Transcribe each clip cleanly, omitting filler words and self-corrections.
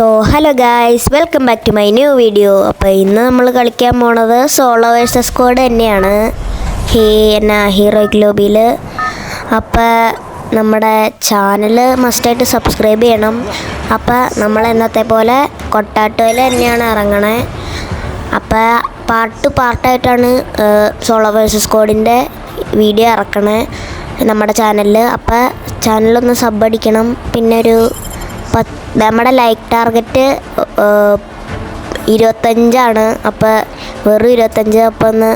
So hello guys, welcome back to my new video. അപ്പോൾ ഇന്ന് നമ്മൾ കളിക്കാൻ പോണത് സോളോ വേഴ്സസ് സ്ക്വാഡ് തന്നെയാണ്, ഹീറോയിക് ലോബിയിൽ. അപ്പോൾ നമ്മുടെ ചാനൽ മസ്റ്റായിട്ട് സബ്സ്ക്രൈബ് ചെയ്യണം. അപ്പോൾ നമ്മൾ എന്നത്തെ പോലെ കൊട്ടാട്ടോയിൽ തന്നെയാണ് ഇറങ്ങണേ. അപ്പോൾ പാർട്ടായിട്ടാണ് സോളോ വേഴ്സസ് സ്ക്വാഡിൻ്റെ വീഡിയോ ഇറക്കണേ നമ്മുടെ ചാനലിൽ. അപ്പോൾ ചാനലൊന്ന് സബ് അടിക്കണം. പിന്നെ നമ്മുടെ ലൈക്ക് ടാർഗറ്റ് 25 അപ്പോൾ വെറും 25. അപ്പോൾ ഒന്ന്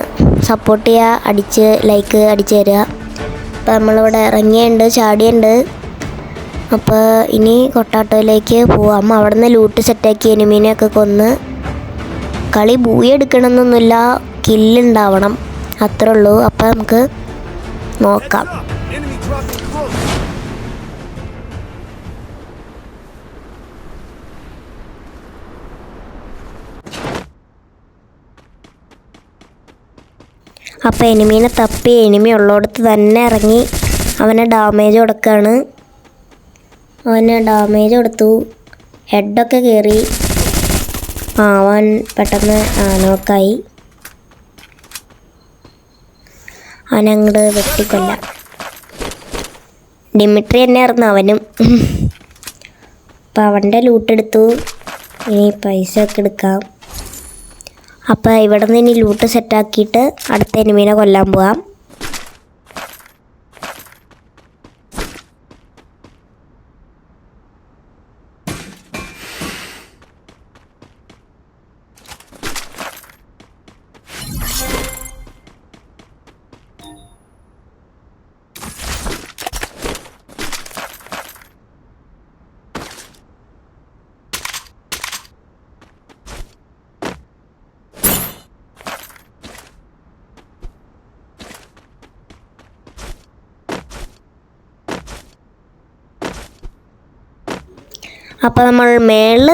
സപ്പോർട്ട് ചെയ്യുക, ലൈക്ക് അടിച്ച് തരിക. അപ്പോൾ നമ്മളിവിടെ ഇറങ്ങിയുണ്ട്, ചാടിയുണ്ട്. അപ്പോൾ ഇനി കൊട്ടാട്ടോയിലേക്ക് പോവാം. അവിടെ നിന്ന് ലൂട്ട് സെറ്റാക്കി എനിമീനെയൊക്കെ കൊന്ന്. കളി ബൂയെടുക്കണമെന്നൊന്നുമില്ല, കില്ലുണ്ടാവണം, അത്രേ ഉള്ളൂ. അപ്പോൾ നമുക്ക് നോക്കാം. അപ്പോൾ എനിമീനെ തപ്പി എനിമി ഉള്ളിടത്ത് തന്നെ ഇറങ്ങി അവനെ ഡാമേജ് കൊടുക്കുകയാണ്. അവന് ഡാമേജ് കൊടുത്തു, ഹെഡൊക്കെ കയറി. അവൻ പെട്ടെന്ന് നോക്കായി. അവനങ്ങോട്ട് വെട്ടിക്കൊല്ലാം. ഡിമിട്രി തന്നെ ആയിരുന്നു അവനും. അപ്പോൾ അവൻ്റെ ലൂട്ടെടുത്തു. ഇനി പൈസ ഒക്കെ എടുക്കാം. അപ്പോൾ ഇവിടെ നിന്ന് ഇനി ലൂട്ട് സെറ്റാക്കിയിട്ട് അടുത്ത എനിമീനെ കൊല്ലാൻ പോവാം. അപ്പോൾ നമ്മൾ മേളിൽ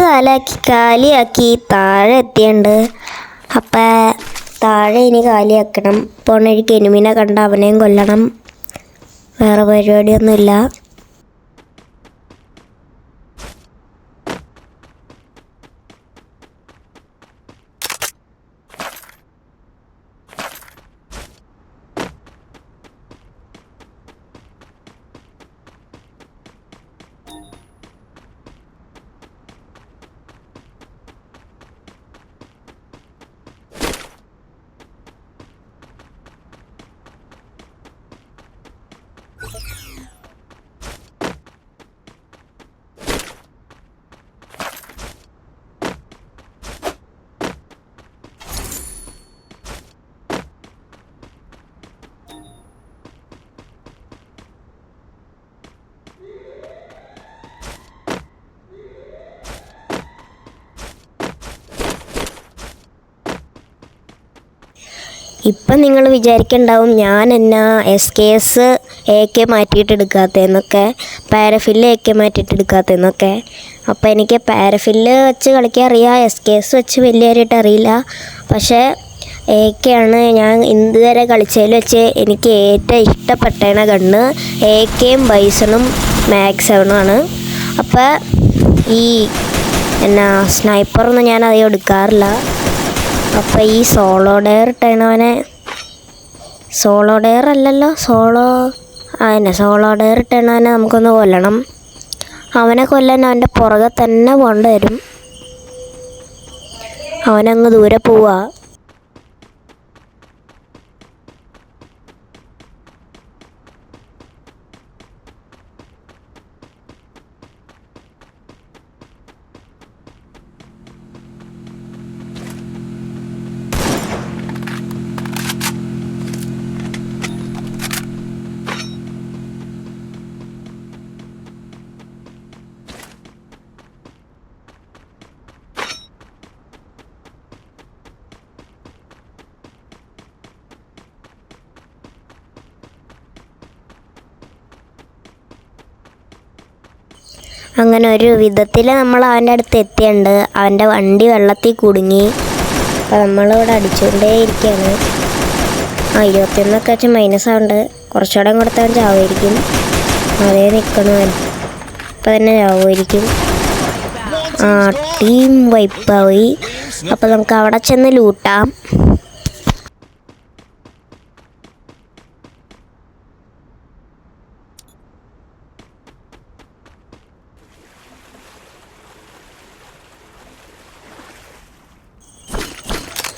കാലിയാക്കി താഴെ എത്തിയുണ്ട്. അപ്പോൾ താഴെ ഇനി കാലിയാക്കണം. പോണവഴിക്ക് എനിമീനെ കണ്ട അവനെയും കൊല്ലണം, വേറെ പരിപാടിയൊന്നുമില്ല. ഇപ്പം നിങ്ങൾ വിചാരിക്കുന്നുണ്ടാവും ഞാൻ എന്നാ SKS AK മാറ്റിയിട്ട് എടുക്കാത്തതെന്നൊക്കെ, പാരഫില്ല് AK മാറ്റിയിട്ട് എടുക്കാത്തതെന്നൊക്കെ. അപ്പോൾ എനിക്ക് പാരഫില്ല് വെച്ച് കളിക്കാൻ അറിയാം, SKS വെച്ച് വലിയതായിട്ട് അറിയില്ല. പക്ഷേ AK ആണ് ഞാൻ ഇതുവരെ കളിച്ചതിൽ വെച്ച് എനിക്ക് ഏറ്റവും ഇഷ്ടപ്പെട്ട ഗണ്ണ് AKയും ബൈസണും മാക്സ് 7 അപ്പോൾ ഈ സ്നൈപ്പറൊന്നും ഞാൻ അധികം എടുക്കാറില്ല. അപ്പോൾ ഈ സോളോ ഡെയർ ഇട്ടവനെ നമുക്കൊന്ന് കൊല്ലണം. അവനെ കൊല്ലാൻ അവൻ്റെ പുറകെ തന്നെ പോകേണ്ടി വരും. അവനങ്ങ് ദൂരെ പോവുക. അങ്ങനെ ഒരു വിധത്തിൽ നമ്മൾ അവൻ്റെ അടുത്ത് എത്തിയുണ്ട്. അവൻ്റെ വണ്ടി വെള്ളത്തിൽ കുടുങ്ങി. അപ്പോൾ നമ്മളിവിടെ അടിച്ചുകൊണ്ടേ ഇരിക്കുകയാണ്. 21 വെച്ച് -ആവുണ്ട്. കുറച്ചുകൂടെ കൊടുത്താൽ ചാവുമായിരിക്കും. അതേ നിൽക്കണവൻ ഇപ്പം തന്നെ ചാവുമായിരിക്കും. ടീം വൈപ്പായി. അപ്പോൾ നമുക്ക് അവിടെ ചെന്ന് ലൂട്ടാം.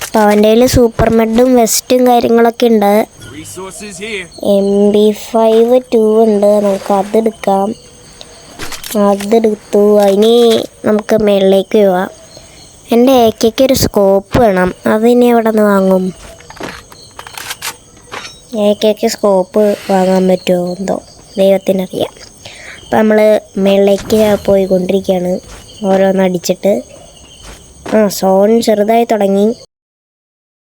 അപ്പോൾ അവൻ്റെ കയ്യിൽ സൂപ്പർ മെഡും വെസ്റ്റും കാര്യങ്ങളൊക്കെ ഉണ്ട്. MP5 ഉണ്ട്. നമുക്ക് അതെടുക്കാം. അതെടുത്തു. അതിന് നമുക്ക് മുകളിലേക്ക് പോവാം. എൻ്റെ AK ഒരു സ്കോപ്പ് വേണം. അതിനി എവിടെ നിന്ന് വാങ്ങും? AK സ്കോപ്പ് വാങ്ങാൻ പറ്റുമോ എന്തോ ദൈവത്തിനറിയാം. അപ്പം നമ്മൾ മുകളിലേക്ക് പോയിക്കൊണ്ടിരിക്കുകയാണ്. ഓരോന്നടിച്ചിട്ട് സോൺ ചെറുതായി തുടങ്ങി.